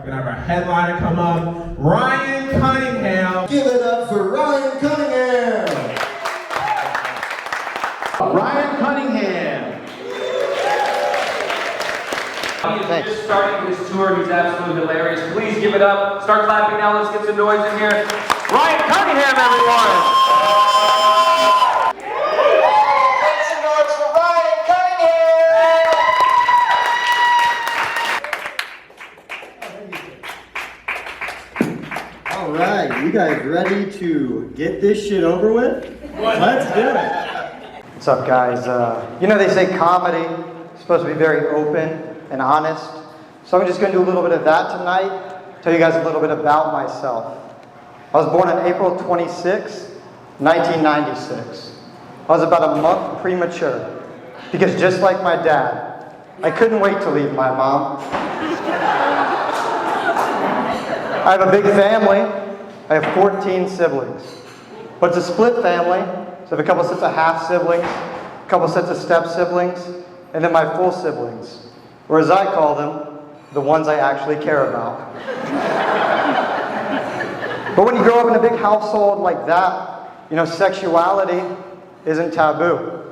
We're gonna have our headliner come up, Ryan Cunningham. Give it up for Ryan Cunningham. Ryan Cunningham. He's just starting his tour. He's absolutely hilarious. Please give it up. Start clapping now. Let's get some noise in here. Ryan Cunningham, everyone. Make some noise for Ryan Cunningham. All right, you guys ready to get this shit over with? Let's do it. What's up, guys? You know they say comedy is supposed to be very open and honest. So I'm just going to do a little bit of that tonight, tell you guys a little bit about myself. I was born on April 26, 1996. I was about a month premature because just like my dad, I couldn't wait to leave my mom. I have a big family. I have 14 siblings. But it's a split family, so I have a couple sets of half siblings, a couple sets of step siblings, and then my full siblings. Or as I call them, the ones I actually care about. But when you grow up in a big household like that, you know, sexuality isn't taboo.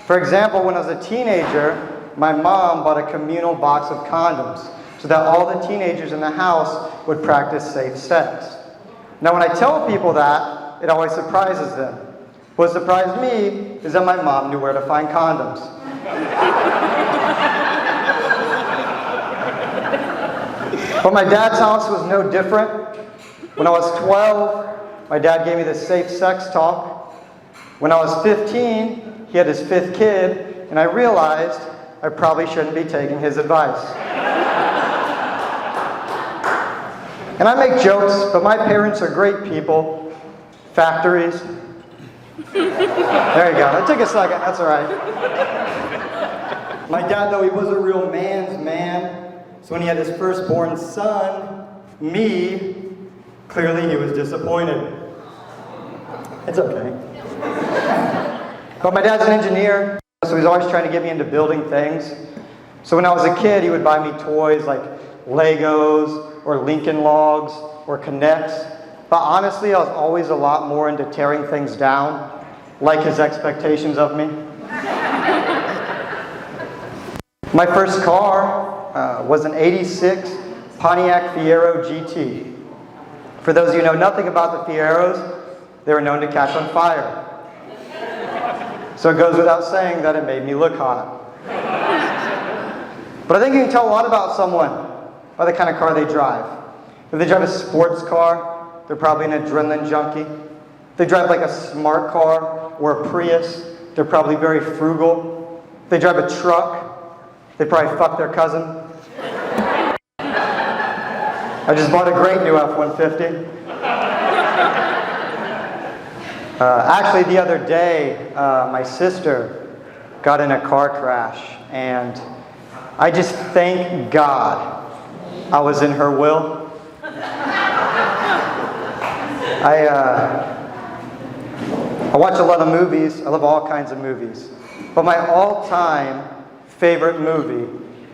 For example, when I was a teenager, my mom bought a communal box of condoms so that all the teenagers in the house would practice safe sex. Now when I tell people that, it always surprises them. What surprised me is that my mom knew where to find condoms. But my dad's house was no different. When I was 12, my dad gave me the safe sex talk. When I was 15, he had his 5th kid, and I realized I probably shouldn't be taking his advice. And I make jokes, but my parents are great people. Factories. There you go. That took a second. That's all right. My dad, though, he was a real man's man. So when he had his firstborn son, me, clearly he was disappointed. It's okay. But my dad's an engineer, so he's always trying to get me into building things. So when I was a kid, he would buy me toys like Legos or Lincoln Logs or Connects. But honestly, I was always a lot more into tearing things down, like his expectations of me. My first car was an '86 Pontiac Fiero GT. For those of you who know nothing about the Fieros, they were known to catch on fire. So it goes without saying that it made me look hot. But I think you can tell a lot about someone by the kind of car they drive. If they drive a sports car, they're probably an adrenaline junkie. If they drive like a smart car or a Prius, they're probably very frugal. If they drive a truck, they probably fuck their cousin. I just bought a great new F-150. Actually, the other day, my sister got in a car crash, and I just thank God I was in her will. I watch a lot of movies. I love all kinds of movies. But my all-time favorite movie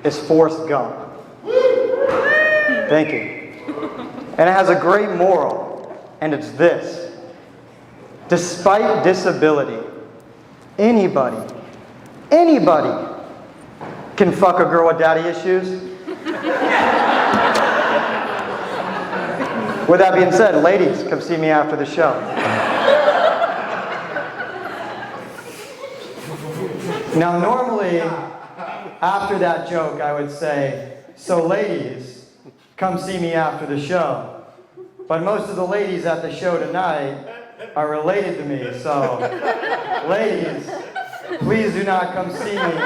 is Forrest Gump. Thank you. And it has a great moral, and it's this. Despite disability, anybody can fuck a girl with daddy issues. With that being said, ladies, come see me after the show. Now, normally, after that joke, I would say, so ladies, come see me after the show. But most of the ladies at the show tonight are related to me, so ladies, please do not come see me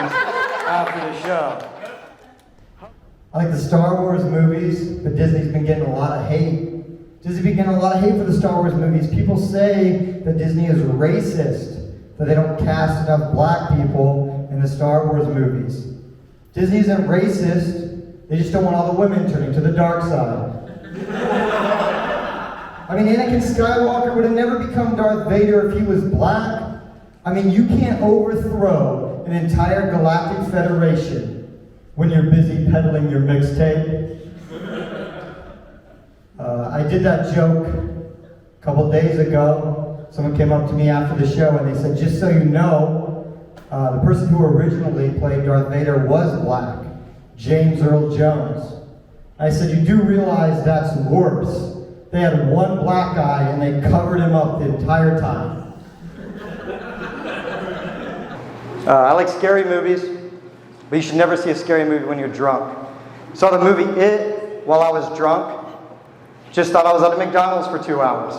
after the show. I like the Star Wars movies, but Disney's been getting a lot of hate. Disney's been getting a lot of hate for the Star Wars movies. People say that Disney is racist, that they don't cast enough black people in the Star Wars movies. Disney isn't racist, they just don't want all the women turning to the dark side. I mean, Anakin Skywalker would have never become Darth Vader if he was black. I mean, you can't overthrow an entire galactic federation when you're busy peddling your mixtape. did that joke a couple days ago. Someone came up to me after the show and they said, just so you know, the person who originally played Darth Vader was black, James Earl Jones. I said, you do realize that's worse. They had one black guy and they covered him up the entire time. I like scary movies, but you should never see a scary movie when you're drunk. Saw the movie It while I was drunk. Just thought I was at a McDonald's for 2 hours.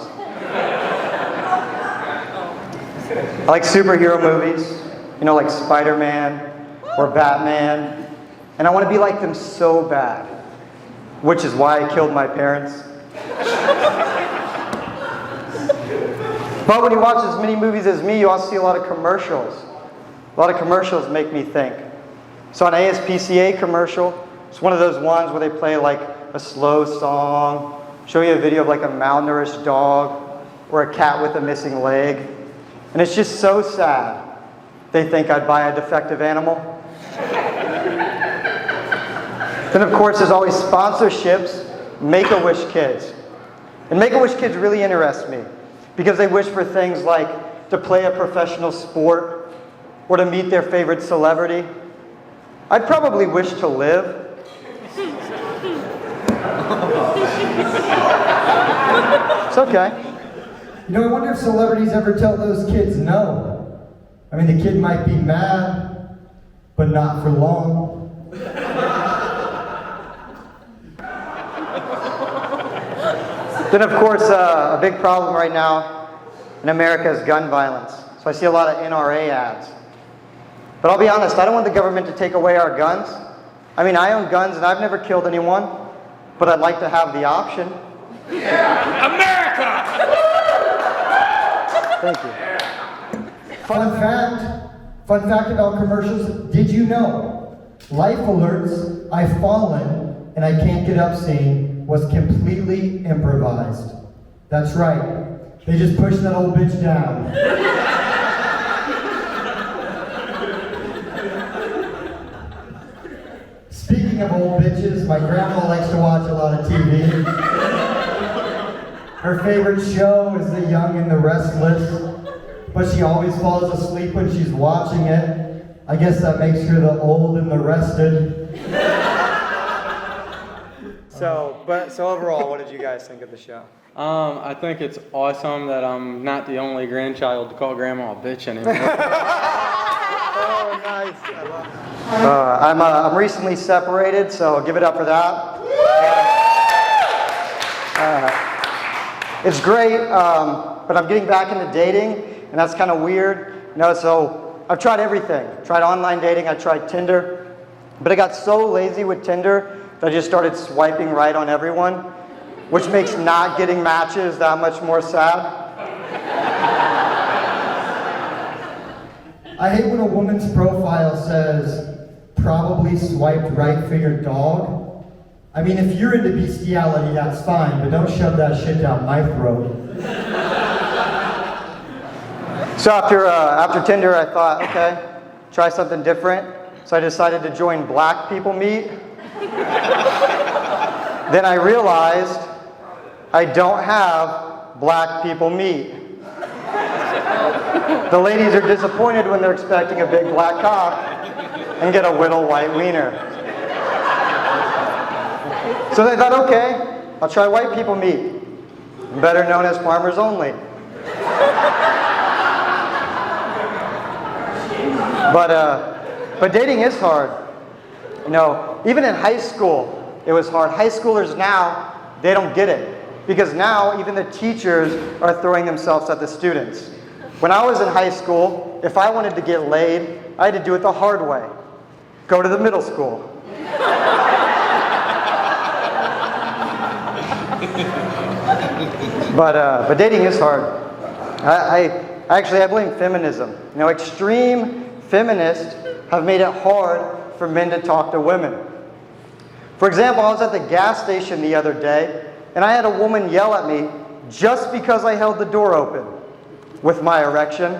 I like superhero movies, you know, like Spider-Man or Batman. And I want to be like them so bad, which is why I killed my parents. But when you watch as many movies as me, you also see a lot of commercials. A lot of commercials make me think. So an ASPCA commercial, it's one of those ones where they play like a slow song, show you a video of like a malnourished dog or a cat with a missing leg. And it's just so sad. They think I'd buy a defective animal. Then of course there's always sponsorships, Make-A-Wish kids. And Make-A-Wish kids really interest me because they wish for things like to play a professional sport or to meet their favorite celebrity. I'd probably wish to live. It's okay. You know, I wonder if celebrities ever tell those kids no. I mean, the kid might be mad, but not for long. Then of course, a big problem right now in America is gun violence. So I see a lot of NRA ads. But I'll be honest, I don't want the government to take away our guns. I mean, I own guns and I've never killed anyone, but I'd like to have the option. Yeah! America! Thank you. Fun fact about commercials, did you know? Life Alerts, I've fallen, and I can't get up scene was completely improvised. That's right. They just pushed that old bitch down. Speaking of old bitches, my grandma likes to watch a lot of TV. Her favorite show is The Young and the Restless, but she always falls asleep when she's watching it. I guess that makes her the old and the rested. So overall, what did you guys think of the show? I think it's awesome that I'm not the only grandchild to call grandma a bitch anymore. Oh, nice. I love it. I'm recently separated, so give it up for that. It's great, but I'm getting back into dating, and that's kind of weird. You know, so I've tried everything. Tried online dating, I tried Tinder, but I got so lazy with Tinder that I just started swiping right on everyone, which makes not getting matches that much more sad. I hate when a woman's profile says, probably swiped right for your dog. I mean, if you're into bestiality, that's fine, but don't shove that shit down my throat. So after Tinder, I thought, okay, try something different. So I decided to join Black People Meet. Then I realized I don't have Black People Meet. The ladies are disappointed when they're expecting a big black cock and get a little white wiener. So they thought, okay, I'll try White People Meet, better known as Farmers Only. But dating is hard. You know, even in high school, it was hard. High schoolers now, they don't get it. Because now, even the teachers are throwing themselves at the students. When I was in high school, if I wanted to get laid, I had to do it the hard way. Go to the middle school. But dating is hard. I blame feminism. You know, extreme feminists have made it hard for men to talk to women. For example, I was at the gas station the other day, and I had a woman yell at me just because I held the door open with my erection.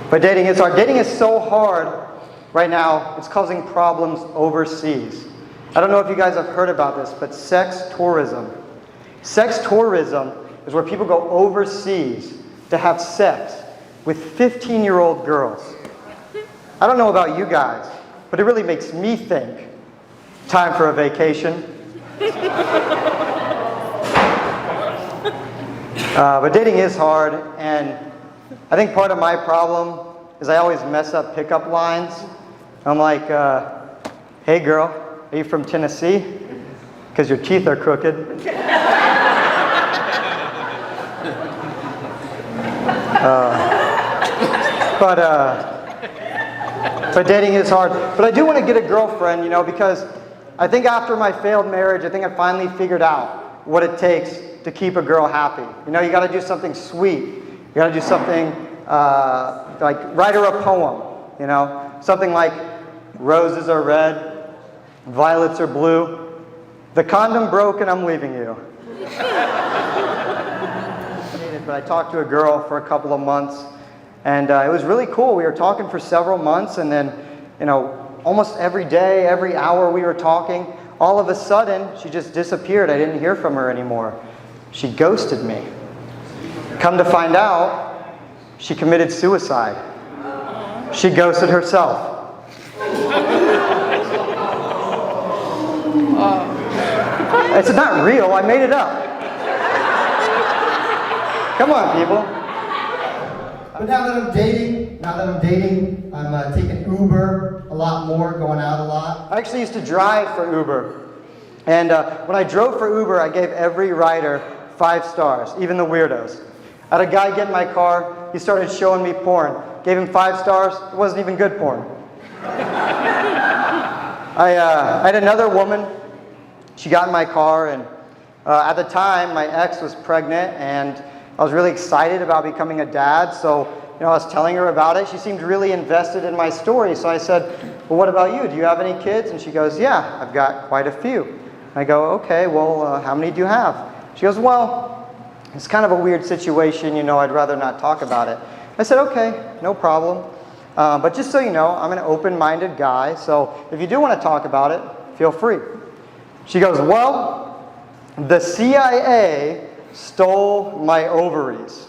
But dating is hard. Dating is so hard right now, it's causing problems overseas. I don't know if you guys have heard about this, but sex tourism. Sex tourism is where people go overseas to have sex with 15-year-old girls. I don't know about you guys, but it really makes me think. Time for a vacation. But dating is hard, and I think part of my problem is I always mess up pickup lines. I'm like, hey girl, are you from Tennessee? Because your teeth are crooked. But dating is hard. But I do want to get a girlfriend, you know, because I think after my failed marriage, I think I finally figured out what it takes to keep a girl happy. You know, you got to do something sweet. You got to do something like write her a poem, you know, something like roses are red, violets are blue, the condom broke and I'm leaving you. But I talked to a girl for a couple of months, and it was really cool. We were talking for several months, and then, you know, almost every day, every hour we were talking, all of a sudden, she just disappeared. I didn't hear from her anymore. She ghosted me. Come to find out, she committed suicide. She ghosted herself. It's not real. I made it up. Come on, people. But now that I'm dating, I'm taking Uber a lot more, going out a lot. I actually used to drive for Uber. And when I drove for Uber, I gave every rider 5 stars, even the weirdos. I had a guy get in my car, he started showing me porn. Gave him 5 stars, it wasn't even good porn. I had another woman, she got in my car, and at the time, my ex was pregnant, and I was really excited about becoming a dad, so you know, I was telling her about it. She seemed really invested in my story, so I said, well, what about you? Do you have any kids? And she goes, yeah, I've got quite a few. I go, okay, well, how many do you have? She goes, well, it's kind of a weird situation, you know, I'd rather not talk about it. I said, okay, no problem. But just so you know, I'm an open-minded guy, so if you do want to talk about it, feel free. She goes, well, the CIA stole my ovaries.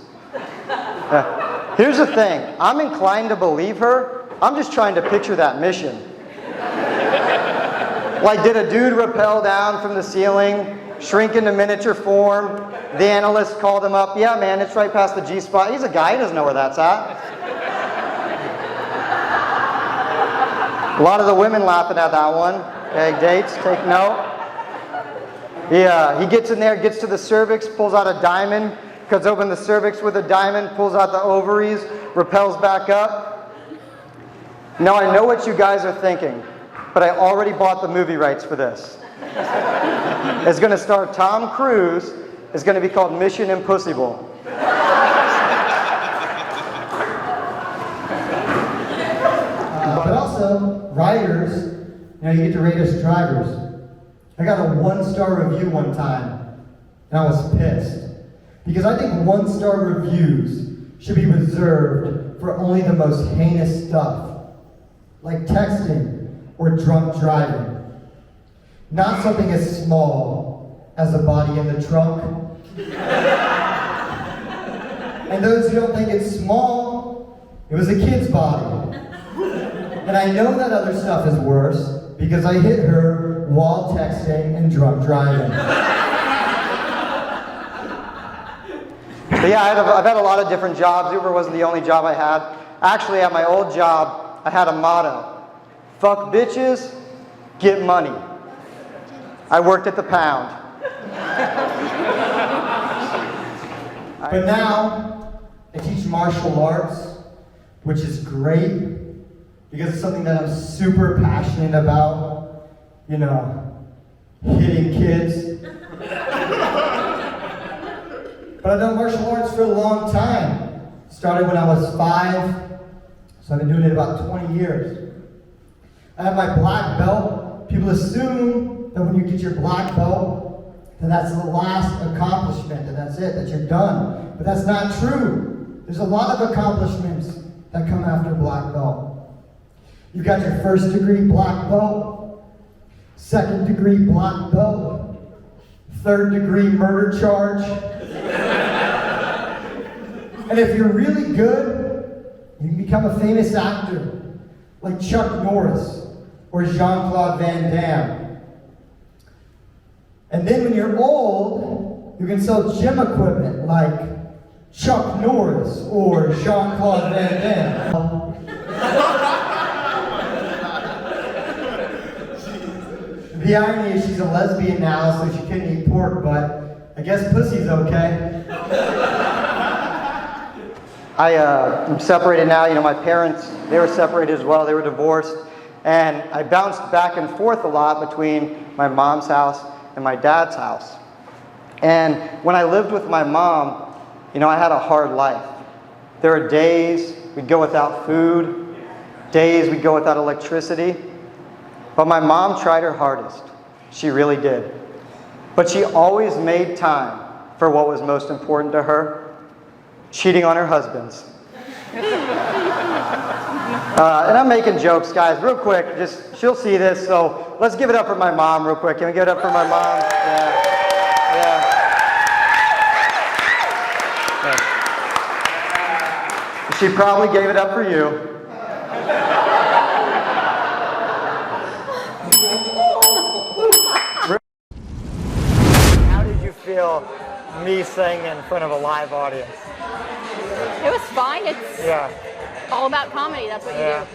Here's the thing, I'm inclined to believe her. I'm just trying to picture that mission. Like, did a dude rappel down from the ceiling, shrink into miniature form? The analyst called him up. Yeah, man, it's right past the G-spot. He's a guy, he doesn't know where that's at. A lot of the women laughing at that one. Okay, dates, take note. He gets in there, gets to the cervix, pulls out a diamond, cuts open the cervix with a diamond, pulls out the ovaries, rappels back up. Now I know what you guys are thinking, but I already bought the movie rights for this. It's going to star Tom Cruise. It's going to be called Mission Impossible. But also, writers, you know, you get to rate us drivers. I got a 1-star review one time, and I was pissed. Because I think 1-star reviews should be reserved for only the most heinous stuff, like texting or drunk driving. Not something as small as a body in the trunk. And those who don't think it's small, it was a kid's body. And I know that other stuff is worse because I hit her while texting and drunk driving. But yeah, I've had a lot of different jobs. Uber wasn't the only job I had. Actually, at my old job, I had a motto. Fuck bitches, get money. I worked at the Pound. But now, I teach martial arts, which is great, because it's something that I'm super passionate about, you know, hitting kids. But I've done martial arts for a long time. Started when I was 5, so I've been doing it about 20 years. I have my black belt. People assume that when you get your black belt, that that's the last accomplishment, that that's it, that you're done. But that's not true. There's a lot of accomplishments that come after black belt. You've got your 1st degree black belt, second-degree black belt, third-degree murder charge. And if you're really good, you can become a famous actor, like Chuck Norris or Jean-Claude Van Damme. And then when you're old, you can sell gym equipment like Chuck Norris or Jean-Claude Van Damme. The irony is she's a lesbian now, so she couldn't eat pork, but I guess pussy's okay. I'm separated now. You know, my parents, they were separated as well. They were divorced. And I bounced back and forth a lot between my mom's house and my dad's house. And when I lived with my mom, you know, I had a hard life. There were days we'd go without food, days we'd go without electricity. But my mom tried her hardest. She really did. But she always made time for what was most important to her: cheating on her husbands. And I'm making jokes, guys, real quick. Just, she'll see this, so let's give it up for my mom real quick. Can we give it up for my mom? Yeah. She probably gave it up for you. How did you feel me singing in front of a live audience? It was fine. It's all about comedy. That's what you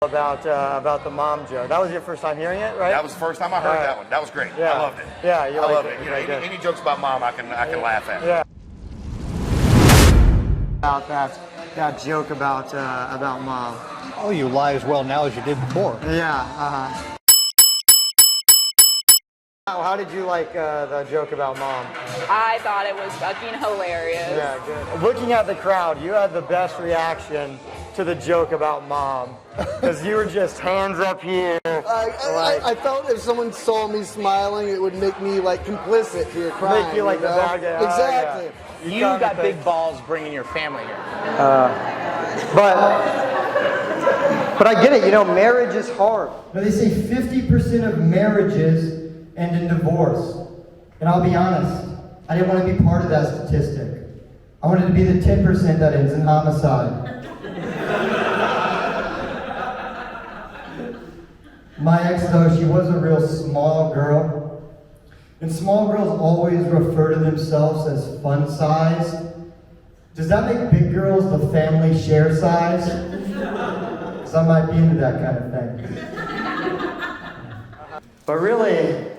do. About the mom joke. That was your first time hearing it, right? That was the first time I heard that one. That was great. Yeah. I loved it. Yeah, I loved it. You know, any jokes about mom, I can laugh at. Yeah. About that joke about mom. Oh, you lie as well now as you did before. Yeah. How did you like the joke about mom? I thought it was fucking hilarious. Yeah, good. Looking at the crowd, you had the best reaction to the joke about mom, because you were just hands up here. I felt if someone saw me smiling, it would make me like complicit here crying. Make you like the bad guy. Exactly. You got big balls bringing your family here. But I get it. You know, marriage is hard. Now, they say 50% of marriages end in divorce. And I'll be honest, I didn't want to be part of that statistic. I wanted to be the 10% that ends in homicide. My ex, though, she was a real small girl. And small girls always refer to themselves as fun-sized. Does that make big girls the family share size? Because I might be into that kind of thing. But really,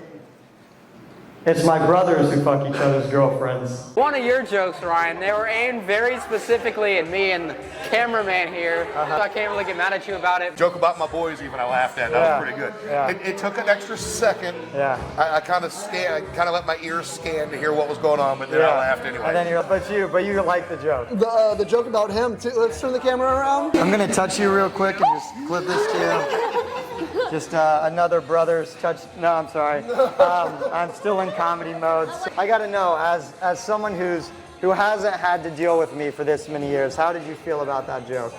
it's my brothers who fuck each other's girlfriends. One of your jokes, Ryan, they were aimed very specifically at me and the cameraman here. So I can't really get mad at you about it. Joke about my boys, even I laughed at. That was pretty good. Yeah. It took an extra second. Yeah. I kind of let my ears scan to hear what was going on, but then I laughed anyway. And then but you like the joke. The joke about him too. Let's turn the camera around. I'm gonna touch you real quick and just clip this to you. Just another brother's touch. No, I'm sorry. I'm still in comedy mode. So I gotta know, as someone who hasn't had to deal with me for this many years, how did you feel about that joke?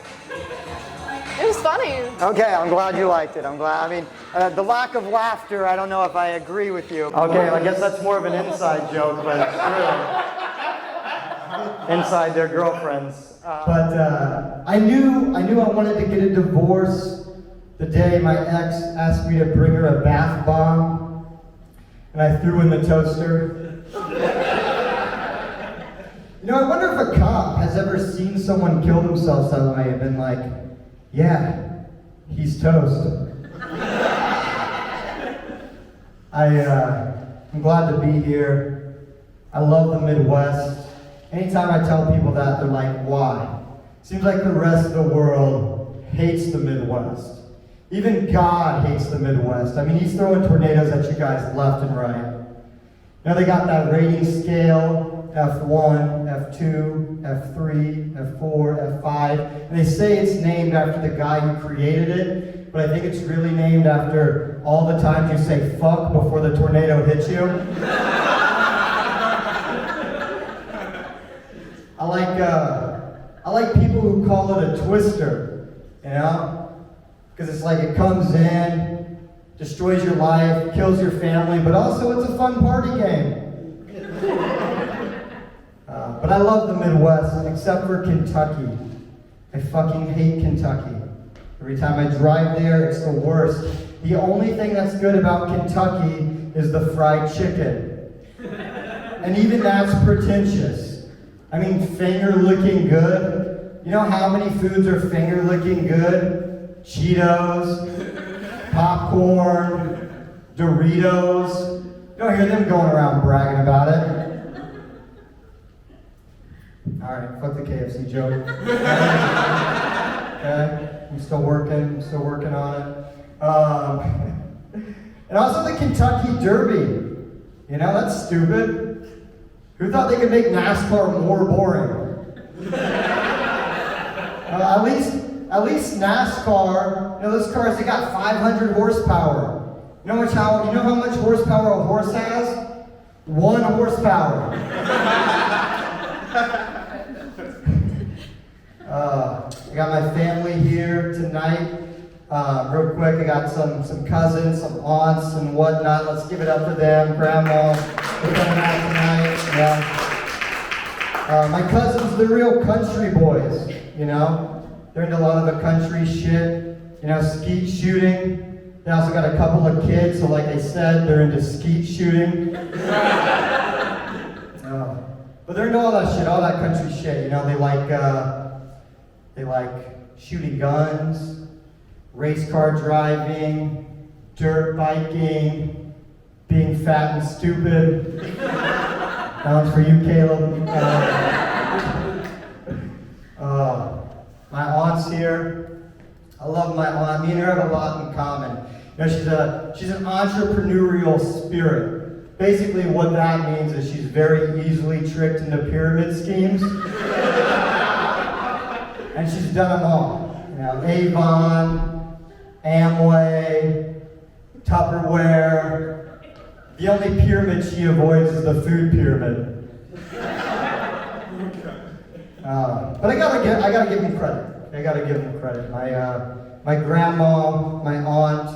It was funny. Okay, I'm glad you liked it. I'm glad. I mean, the lack of laughter, I don't know if I agree with you. Okay, I guess that's more of an inside joke, but it's true. Inside their girlfriends. But I knew I wanted to get a divorce the day my ex asked me to bring her a bath bomb, and I threw in the toaster. You know, I wonder if a cop has ever seen someone kill themselves that way and been like, yeah, he's toast. I'm glad to be here. I love the Midwest. Anytime I tell people that, they're like, why? Seems like the rest of the world hates the Midwest. Even God hates the Midwest. I mean, he's throwing tornadoes at you guys left and right. You know, they got that rating scale, F1, F2, F3, F4, F5, and they say it's named after the guy who created it, but I think it's really named after all the times you say fuck before the tornado hits you. I like people who call it a twister, you know? Because it's like it comes in, destroys your life, kills your family, but also it's a fun party game. But I love the Midwest, except for Kentucky. I fucking hate Kentucky. Every time I drive there, it's the worst. The only thing that's good about Kentucky is the fried chicken. And even that's pretentious. I mean, finger-licking good. You know how many foods are finger-licking good? Cheetos, popcorn, Doritos. You don't hear them going around bragging about it. Alright, fuck the KFC joke. Okay, I'm still working on it. And also the Kentucky Derby. You know, that's stupid. Who thought they could make NASCAR more boring? At least NASCAR, you know, those cars, they got 500 horsepower. You know how much horsepower a horse has? 1 horsepower. I got my family here tonight. Real quick, I got some cousins, some aunts and whatnot. Let's give it up for them. Grandma, they're coming out tonight. Yeah. My cousins, they're real country boys, you know. They're into a lot of the country shit, you know, skeet shooting. They also got a couple of kids, so like I said, they're into skeet shooting. But they're into all that shit, all that country shit, you know. They like shooting guns, race car driving, dirt biking, being fat and stupid. That one's for you, Caleb. My aunt's here. I love my aunt. Me and her have a lot in common. You know, she's an entrepreneurial spirit. Basically, what that means is she's very easily tricked into pyramid schemes. And she's done them all. You know, Avon, Amway, Tupperware. The only pyramid she avoids is the food pyramid. But I gotta give them credit. I gotta give them credit. My grandma, my aunt,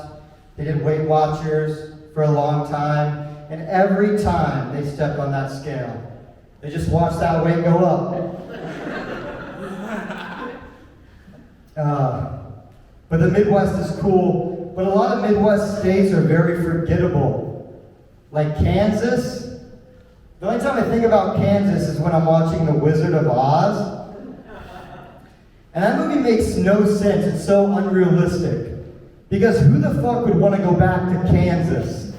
they did Weight Watchers for a long time, and every time they stepped on that scale, they just watched that weight go up. But the Midwest is cool, but a lot of Midwest states are very forgettable. Like Kansas. The only time I think about Kansas is when I'm watching The Wizard of Oz. And that movie makes no sense. It's so unrealistic. Because who the fuck would want to go back to Kansas?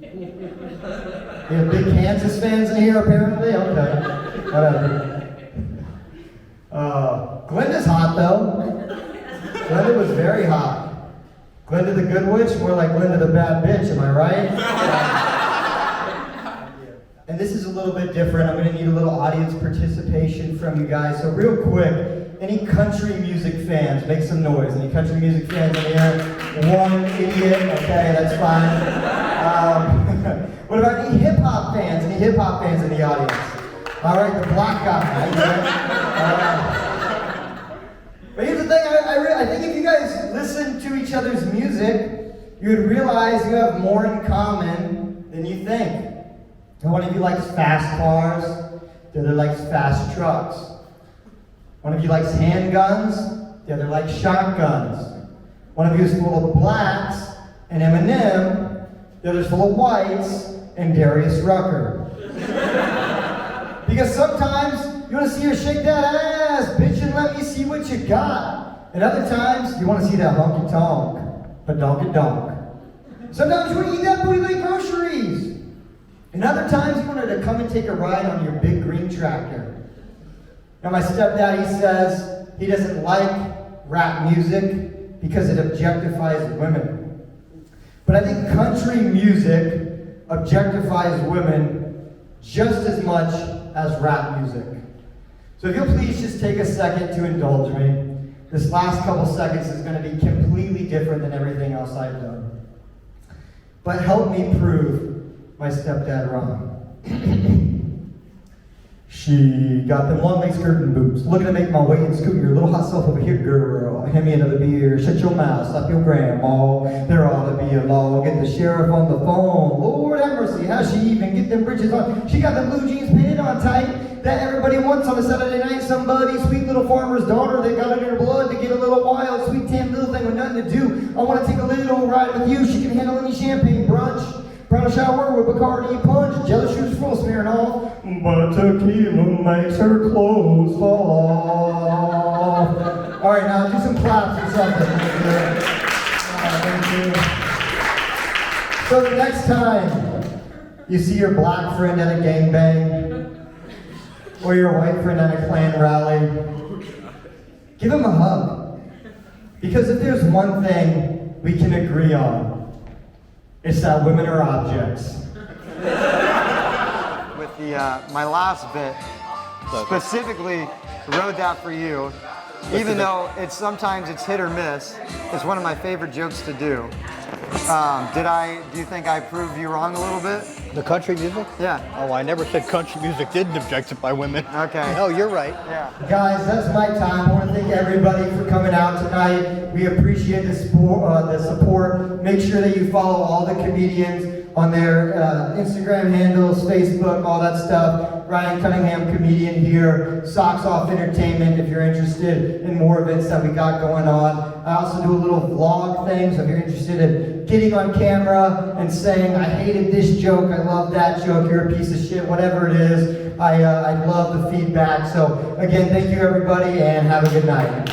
You have big Kansas fans in here, apparently? Okay. Whatever. Glenda's hot, though. Glenda was very hot. Glenda the good witch, more like Glenda the bad bitch, am I right? And this is a little bit different. I'm going to need a little audience participation from you guys. So real quick, any country music fans, make some noise. Any country music fans in here? One idiot, okay, that's fine. What about any hip-hop fans? Any hip-hop fans in the audience? All right, the black guy. But here's the thing, I think if you guys listen to each other's music, you would realize you have more in common than you think. And one of you likes fast cars, the other likes fast trucks. One of you likes handguns, the other likes shotguns. One of you is full of blacks and Eminem, the other's full of whites and Darius Rucker. Because sometimes you want to see her shake that ass, bitch, and let me see what you got. And other times you want to see that honky tonk, but donk donk. Sometimes you want to eat that booty like groceries. And other times you wanted to come and take a ride on your big green tractor. Now my stepdad, he says he doesn't like rap music because it objectifies women. But I think country music objectifies women just as much as rap music. So if you'll please just take a second to indulge me. This last couple seconds is going to be completely different than everything else I've done. But help me prove my stepdad wrong. She got them long leg skirt and boots. Looking to make my way and scoot your little hot self over here, girl. Hand me another beer. Shut your mouth. Stop your grandma. There ought to be a law. Get the sheriff on the phone. Lord have mercy. How she even get them britches on? She got the blue jeans painted on tight that everybody wants on a Saturday night. Somebody, sweet little farmer's daughter that got it in her blood to get a little wild. Sweet tan little thing with nothing to do. I want to take a little ride with you. She can handle any champagne brunch. Bridal shower with Bacardi punch, jelly shoes full smearing off, but tequila makes her clothes fall off. All right, now do some claps or something. Thank you. So the next time you see your black friend at a gangbang, or your white friend at a Klan rally, give him a hug. Because if there's one thing we can agree on, it's that women are objects. With the my last bit, specifically wrote that for you. Even though sometimes it's hit or miss, it's one of my favorite jokes to do. Do you think I proved you wrong a little bit? The country music? Yeah. Oh, I never said country music didn't objectify women. Okay. No, you're right. Yeah. Guys, that's my time. I want to thank everybody for coming out tonight. We appreciate the support. Make sure that you follow all the comedians on their Instagram handles, Facebook, all that stuff. Ryan Cunningham, comedian here. Socks Off Entertainment, if you're interested in more events that we got going on. I also do a little vlog thing, so if you're interested in getting on camera and saying, I hated this joke, I love that joke, you're a piece of shit, whatever it is, I love the feedback. So again, thank you everybody, and have a good night.